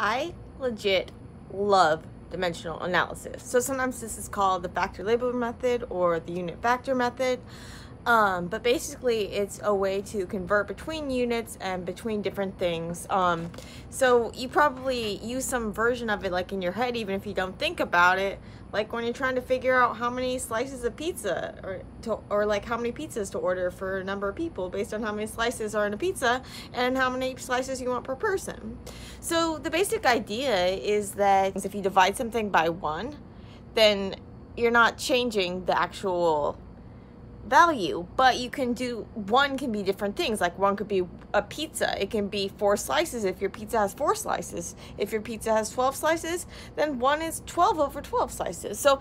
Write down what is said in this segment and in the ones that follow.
I legit love dimensional analysis. So sometimes this is called the factor label method or the unit factor method. But basically it's a way to convert between units and between different things. So you probably use some version of it like in your head, even if you don't think about it, like when you're trying to figure out how many slices of pizza or like how many pizzas to order for a number of people based on how many slices are in a pizza and how many slices you want per person. So the basic idea is that if you divide something by 1, then you're not changing the actual value, but you can do, 1 can be different things. Like 1 could be a pizza, it can be 4 slices if your pizza has 4 slices. If your pizza has 12 slices, then 1 is 12 over 12 slices. So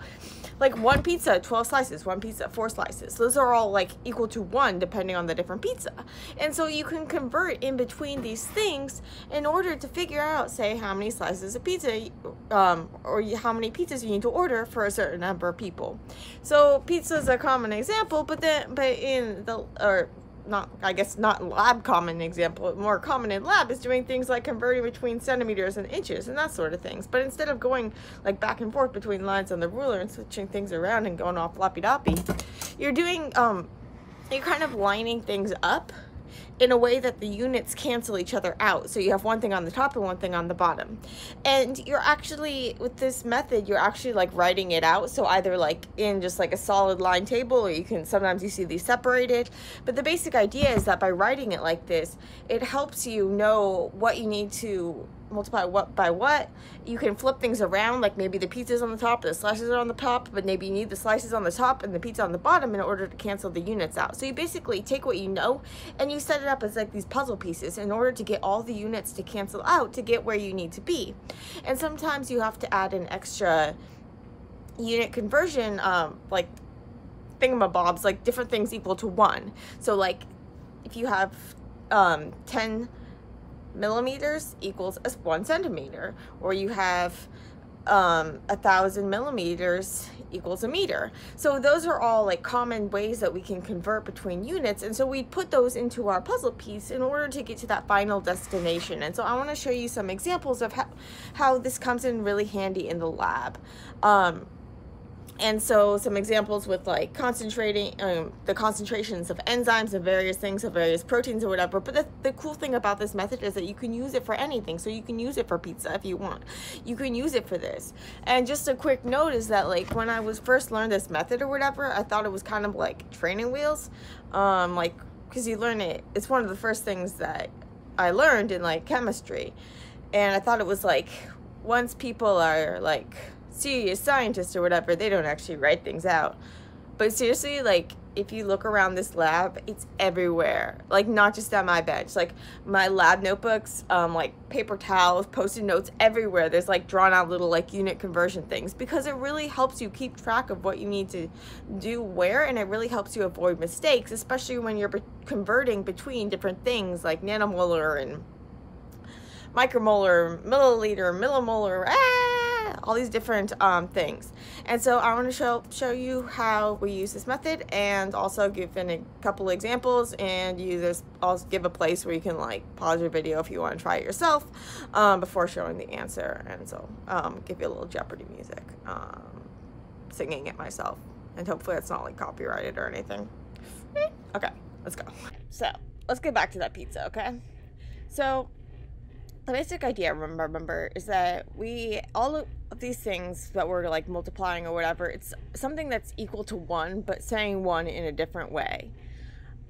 like 1 pizza, 12 slices, 1 pizza, 4 slices. Those are all like equal to 1 depending on the different pizza. And so you can convert in between these things in order to figure out, say, how many slices of pizza or how many pizzas you need to order for a certain number of people. So pizza is a common example, but in the, or not, I guess not lab common example, more common in lab is doing things like converting between centimeters and inches and that sort of things. But instead of going like back and forth between lines on the ruler and switching things around and going off floppy-doppy, you're doing, you're kind of lining things up in a way that the units cancel each other out. So you have one thing on the top and one thing on the bottom. And you're actually, with this method, you're actually like writing it out. So either like in just like a solid line table, or you can, sometimes you see these separated. But the basic idea is that by writing it like this, it helps you know what you need to multiply what by what. You can flip things around, like maybe the pizza's on the top, the slices are on the top, but maybe you need the slices on the top and the pizza on the bottom in order to cancel the units out. So you basically take what you know and you set it up as like these puzzle pieces in order to get all the units to cancel out to get where you need to be. And sometimes you have to add an extra unit conversion, like thingamabobs, like different things equal to 1. So like if you have 10 millimeters equals 1 centimeter, or you have 1,000 millimeters equals a meter. So those are all like common ways that we can convert between units, and so we put those into our puzzle piece in order to get to that final destination. And so I want to show you some examples of how this comes in really handy in the lab. And so some examples with like concentrating, the concentrations of enzymes of various things, of various proteins or whatever. But the cool thing about this method is that you can use it for anything. So you can use it for pizza if you want. You can use it for this. And just a quick note is that like when I was first learned this method or whatever, I thought it was kind of like training wheels. Like, because you learn it, it's one of the first things that I learned in like chemistry. And I thought it was like, once people are like serious scientists or whatever, they don't actually write things out. But seriously, like if you look around this lab, it's everywhere. Like not just at my bench, like my lab notebooks, like paper towels, post-it notes, everywhere there's like drawn out little like unit conversion things, because it really helps you keep track of what you need to do where, and it really helps you avoid mistakes, especially when you're converting between different things like nanomolar and micromolar, milliliter, millimolar, all these different things. And so I want to show you how we use this method, and also give in a couple examples, and I'll give a place where you can like pause your video if you want to try it yourself before showing the answer. And so give you a little Jeopardy music, singing it myself, and hopefully it's not like copyrighted or anything. Okay, let's go. So let's get back to that pizza. Okay, so the basic idea, remember, is that all of these things that we're like multiplying or whatever, it's something that's equal to 1, but saying 1 in a different way.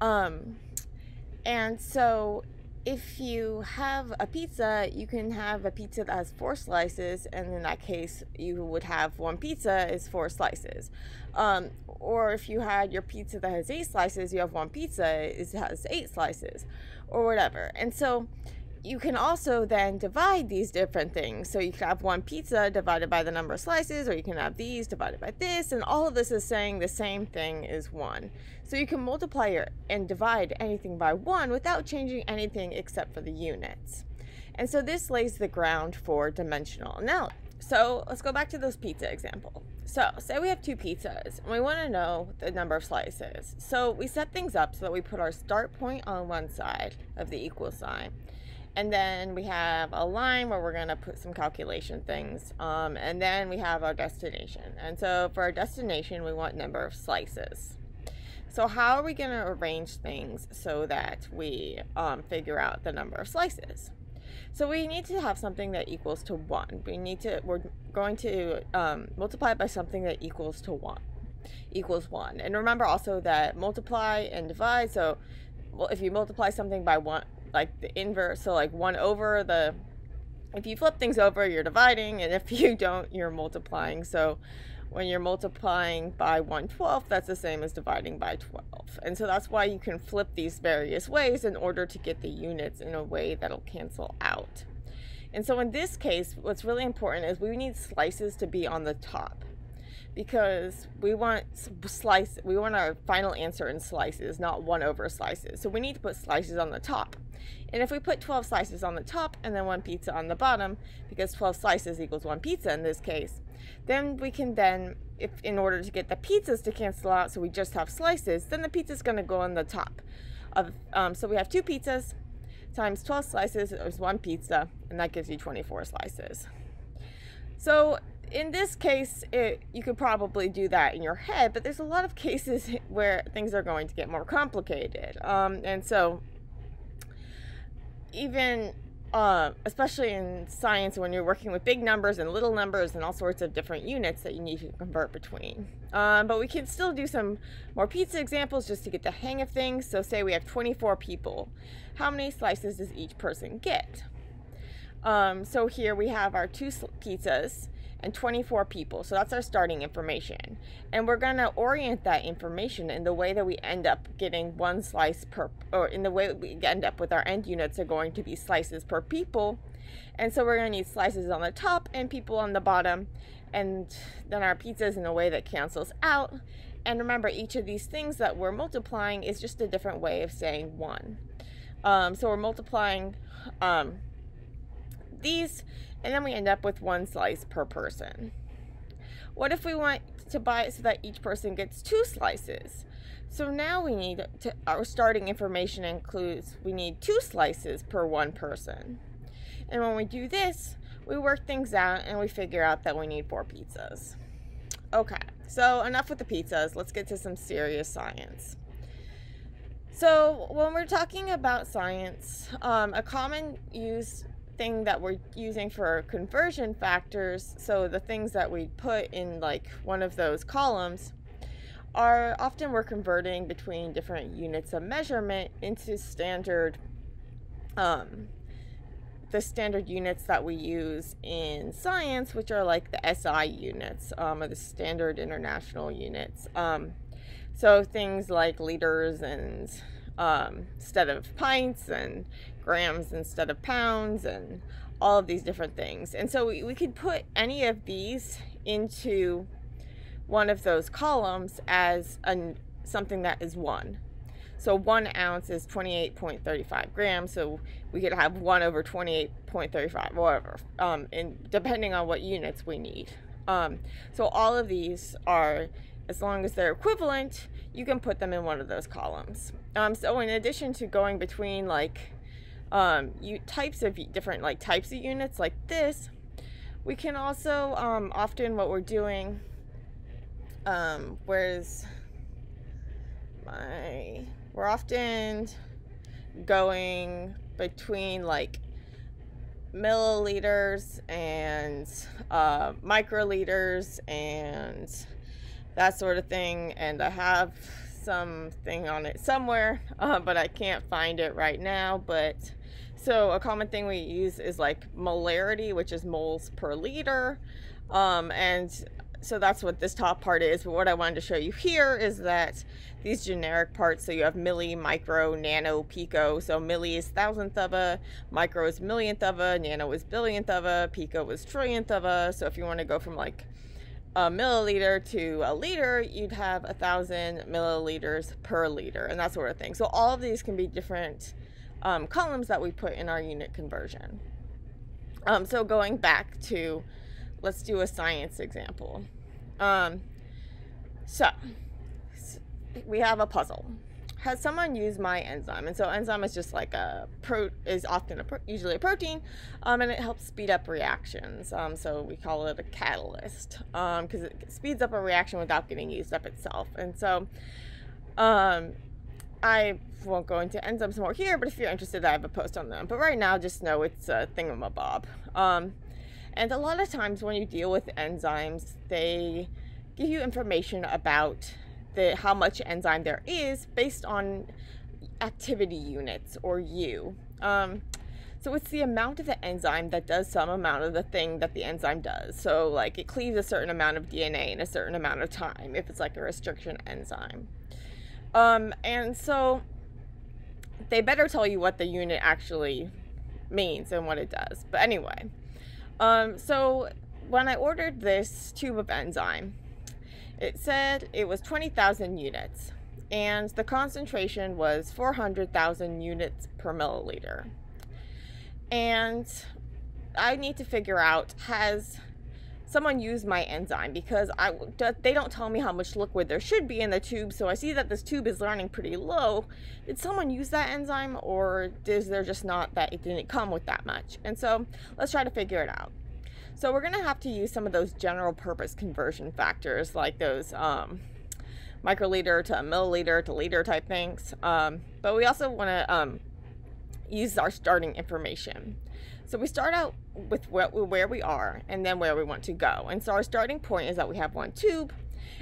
And so if you have a pizza, you can have a pizza that has 4 slices, and in that case you would have 1 pizza is 4 slices. Or if you had your pizza that has 8 slices, you have 1 pizza has 8 slices, or whatever. And so you can also then divide these different things. So you can have 1 pizza divided by the number of slices, or you can have these divided by this, and all of this is saying the same thing is 1. So you can multiply and divide anything by 1 without changing anything except for the units. And so this lays the ground for dimensional analysis. So let's go back to this pizza example. So say we have 2 pizzas and we want to know the number of slices. So we set things up so that we put our start point on one side of the equal sign, And then we have a line where we're going to put some calculation things. And then we have our destination. And so for our destination, we want number of slices. So how are we going to arrange things so that we figure out the number of slices? So we need to have something that equals to 1. We're going to multiply by something that equals 1. And remember also that multiply and divide. So if you multiply something by 1, like the inverse, so like 1 over the, if you flip things over, you're dividing, and if you don't, you're multiplying. So when you're multiplying by 1/12, that's the same as dividing by 12. And so that's why you can flip these various ways in order to get the units in a way that'll cancel out. And so in this case, what's really important is we need slices to be on the top, because we want our final answer in slices, not 1 over slices. So we need to put slices on the top. And if we put 12 slices on the top and then 1 pizza on the bottom, because 12 slices equals 1 pizza in this case, then we can if in order to get the pizzas to cancel out, so we just have slices, then the pizza's going to go on the top of, so we have 2 pizzas times 12 slices is 1 pizza, and that gives you 24 slices. So in this case, you could probably do that in your head, but there's a lot of cases where things are going to get more complicated. And so even, especially in science, when you're working with big numbers and little numbers and all sorts of different units that you need to convert between. But we can still do some more pizza examples just to get the hang of things. So say we have 24 people. How many slices does each person get? So here we have our 2 pizzas and 24 people. So that's our starting information. And we're going to orient that information in the way that we end up getting 1 slice per, or in the way we end up with our end units are going to be slices per people. And so we're going to need slices on the top and people on the bottom. And then our pizzas in a way that cancels out. And remember, each of these things that we're multiplying is just a different way of saying 1. So we're multiplying these, and then we end up with 1 slice per person. What if we want to buy it so that each person gets 2 slices? So now we need to, our starting information includes, we need 2 slices per 1 person. And when we do this, we work things out and we figure out that we need 4 pizzas. Okay, so enough with the pizzas. Let's get to some serious science. So when we're talking about science, a common use thing that we're using for conversion factors, so the things that we put in like one of those columns, are often we're converting between different units of measurement into standard, the standard units that we use in science, which are like the SI units, or the standard international units. So things like liters and instead of pints, and grams instead of pounds, and all of these different things. And so we could put any of these into one of those columns as something that is 1. So 1 ounce is 28.35 grams. So we could have 1 over 28.35, whatever, and depending on what units we need. So all of these are, as long as they're equivalent, you can put them in one of those columns. So in addition to going between like types of different types of units like this, we can also often what we're doing, we're often going between like milliliters and microliters and that sort of thing, and I have something on it somewhere, but I can't find it right now. But so a common thing we use is like molarity, which is moles per liter, and so that's what this top part is. But what I wanted to show you here is that these generic parts, so you have milli, micro, nano, pico. So milli is thousandth of a, micro is millionth of a, nano is billionth of a, pico is trillionth of a. So if you want to go from like a milliliter to a liter, you'd have 1,000 milliliters per liter, and that sort of thing. So all of these can be different columns that we put in our unit conversion. So going back to, let's do a science example. So we have a puzzle. has someone used my enzyme? And so enzyme is just like usually a protein, and it helps speed up reactions. So we call it a catalyst, because it speeds up a reaction without getting used up itself. And so I won't go into enzymes more here, but if you're interested, I have a post on them. But right now, just know it's a thingamabob. And a lot of times when you deal with enzymes, they give you information about how much enzyme there is based on activity units, or U. So it's the amount of the enzyme that does some amount of the thing that the enzyme does. So like it cleaves a certain amount of DNA in a certain amount of time if it's like a restriction enzyme. And so they better tell you what the unit actually means and what it does. But anyway, so when I ordered this tube of enzyme, it said it was 20,000 units, and the concentration was 400,000 units per milliliter. And I need to figure out, has someone used my enzyme? Because they don't tell me how much liquid there should be in the tube, so I see that this tube is running pretty low. Did someone use that enzyme, or is there just not that it didn't come with that much? And so let's try to figure it out. So we're going to have to use some of those general purpose conversion factors, like those microliter to milliliter to liter type things. But we also want to use our starting information. So we start out with where we are and then where we want to go. And so our starting point is that we have one tube,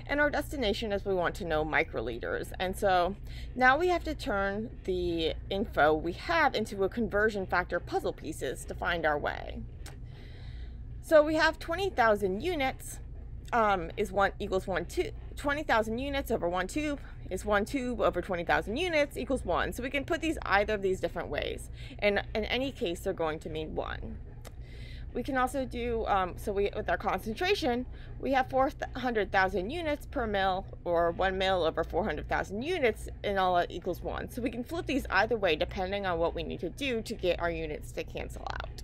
and our destination is we want to know microliters. And so now we have to turn the info we have into a conversion factor puzzle pieces to find our way. So we have 20,000 units equals 1 tube. 20,000 units over one tube is 1 tube over 20,000 units equals 1. So we can put these either of these different ways. And in any case, they're going to mean 1. We can also do, with our concentration, we have 400,000 units per mil, or 1 mil over 400,000 units, and all that equals 1. So we can flip these either way depending on what we need to do to get our units to cancel out.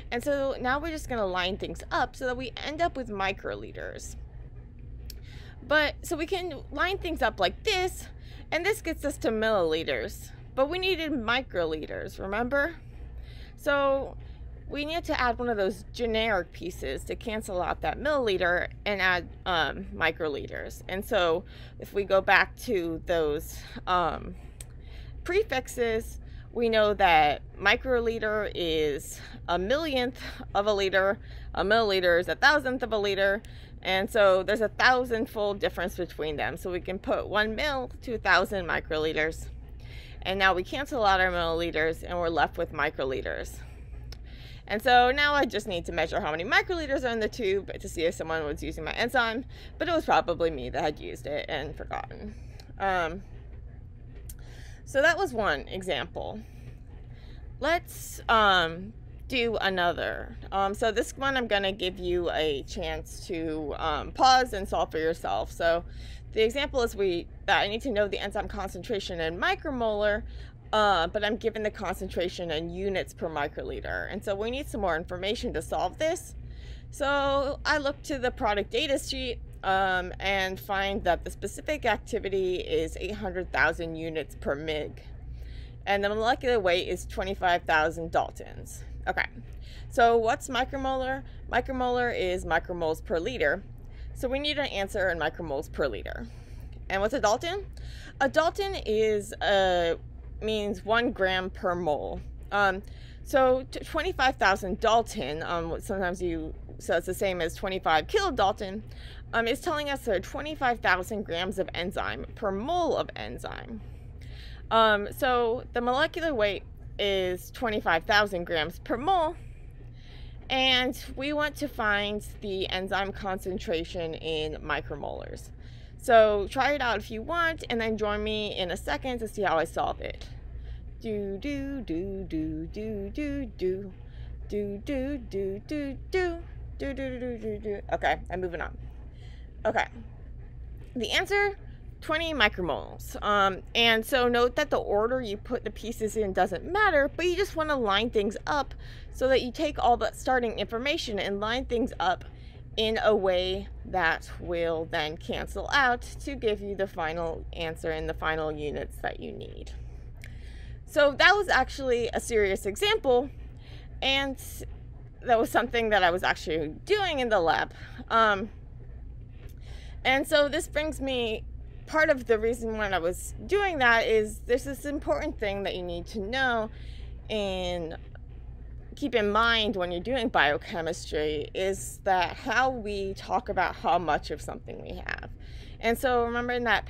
And so now we're just going to line things up so that we end up with microliters. So we can line things up like this, and this gets us to milliliters. But we needed microliters, remember? So we need to add one of those generic pieces to cancel out that milliliter and add microliters. And so if we go back to those prefixes, we know that microliter is a millionth of a liter, a milliliter is a thousandth of a liter, and so there's a 1,000-fold difference between them. So we can put 1 mil to 1,000 microliters, and now we cancel out our milliliters and we're left with microliters. And so now I just need to measure how many microliters are in the tube to see if someone was using my enzyme, but it was probably me that had used it and forgotten. So that was one example. Let's do another. So this one I'm going to give you a chance to pause and solve for yourself. So the example is that I need to know the enzyme concentration in micromolar, but I'm given the concentration in units per microliter. And so we need some more information to solve this. So I look to the product data sheet and find that the specific activity is 800,000 units per mg. And the molecular weight is 25,000 Daltons. Okay, so what's micromolar? Micromolar is micromoles per liter. So we need an answer in micromoles per liter. And what's a Dalton? A Dalton is means 1 gram per mole. So 25,000 Dalton, so it's the same as 25 kilodalton, is telling us there are 25,000 grams of enzyme per mole of enzyme. So the molecular weight is 25,000 grams per mole, and we want to find the enzyme concentration in micromolars. So try it out if you want, and then join me in a second to see how I solve it. Do do do do do do do do do do do do do do do do. Okay, I'm moving on. Okay, the answer, 20 micromoles. And so note that the order you put the pieces in doesn't matter, but you just want to line things up so that you take all that starting information and line things up in a way that will then cancel out to give you the final answer and the final units that you need. So that was actually a serious example, and that was something that I was actually doing in the lab. And so this brings me, part of the reason when I was doing that is there's this important thing that you need to know and keep in mind when you're doing biochemistry, is that how we talk about how much of something we have. And so remember in that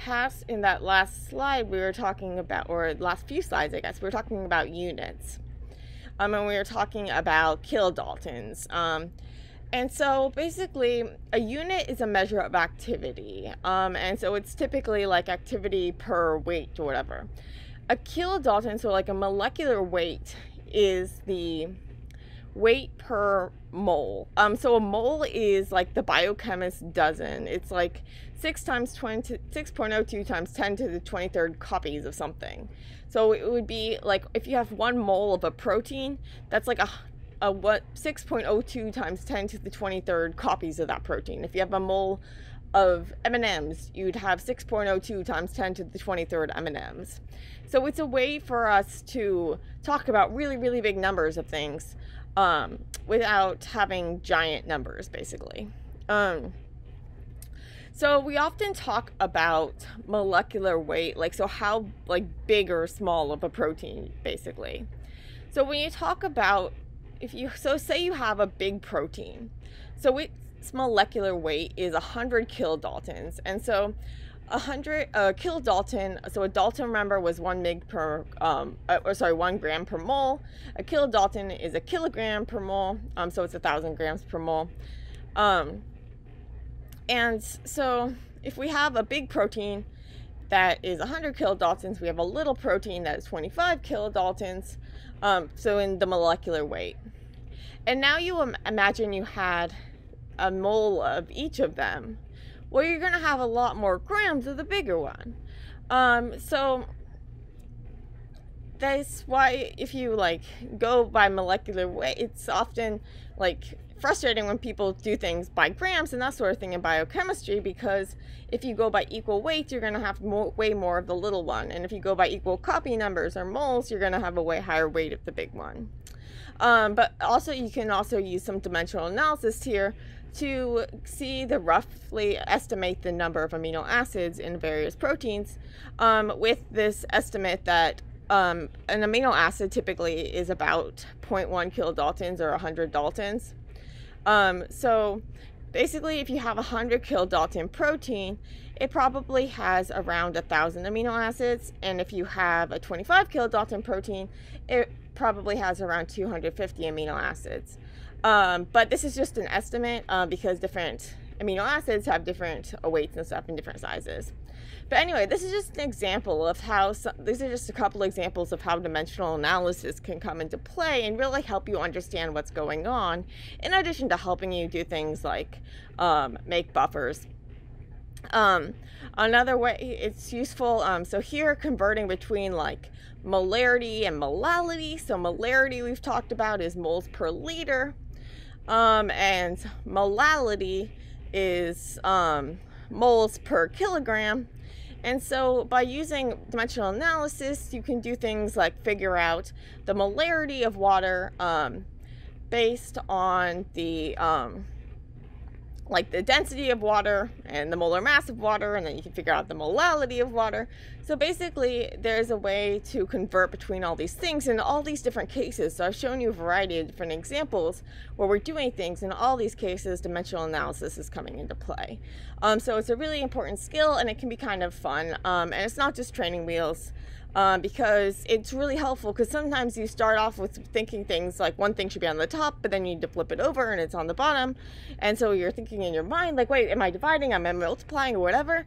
last slide we were talking about, or last few slides I guess, we were talking about units. And we were talking about kilodaltons. And so basically a unit is a measure of activity. And so it's typically like activity per weight or whatever. A kilodalton, so like a molecular weight, is the weight per mole. So a mole is like the biochemist dozen. It's like 6.02 times 10 to the 23rd copies of something. So it would be like if you have 1 mole of a protein, that's like a 6.02 times 10 to the 23rd copies of that protein. If you have a mole of M&Ms, you'd have 6.02 times 10 to the 23rd M&Ms. So it's a way for us to talk about really, really big numbers of things without having giant numbers, basically. So we often talk about molecular weight, like, so how like big or small of a protein, basically. So when you talk about, say you have a big protein, so its molecular weight is 100 kilodaltons, and so 100 kilodalton, so a dalton, remember, was 1 gram per mole. A kilodalton is a kilogram per mole, so it's 1,000 grams per mole. And so if we have a big protein that is 100 kilodaltons, we have a little protein that is 25 kilodaltons, so in the molecular weight. And now you imagine you had a mole of each of them. Well, you're going to have a lot more grams of the bigger one. So that's why if you like go by molecular weight, it's often like frustrating when people do things by grams and that sort of thing in biochemistry, because if you go by equal weight, you're going to have way more of the little one, and if you go by equal copy numbers or moles, you're going to have a way higher weight of the big one. But also you can also use some dimensional analysis here to roughly estimate the number of amino acids in various proteins, with this estimate that an amino acid typically is about 0.1 kilodaltons or 100 daltons. So basically if you have 100 kilodalton protein, it probably has around 1,000 amino acids, and if you have a 25 kilodalton protein, it probably has around 250 amino acids. But this is just an estimate because different amino acids have different weights and stuff and different sizes. But anyway, this is just an example of how, these are just a couple examples of how dimensional analysis can come into play and really help you understand what's going on, in addition to helping you do things like make buffers. Another way it's useful, so here converting between like molarity and molality. So molarity we've talked about is moles per liter, and molality is moles per kilogram. And so by using dimensional analysis, you can do things like figure out the molarity of water based on the like the density of water and the molar mass of water, and then you can figure out the molality of water. So basically there's a way to convert between all these things in all these different cases. So I've shown you a variety of different examples where we're doing things. In all these cases, dimensional analysis is coming into play. So it's a really important skill, and it can be kind of fun, and it's not just training wheels. Because it's really helpful, because sometimes you start off with thinking things like one thing should be on the top, but then you need to flip it over and it's on the bottom, and so you're thinking in your mind like, wait, am I dividing, am I multiplying, or whatever.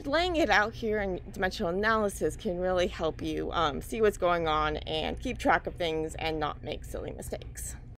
Laying it out here in dimensional analysis can really help you see what's going on and keep track of things and not make silly mistakes.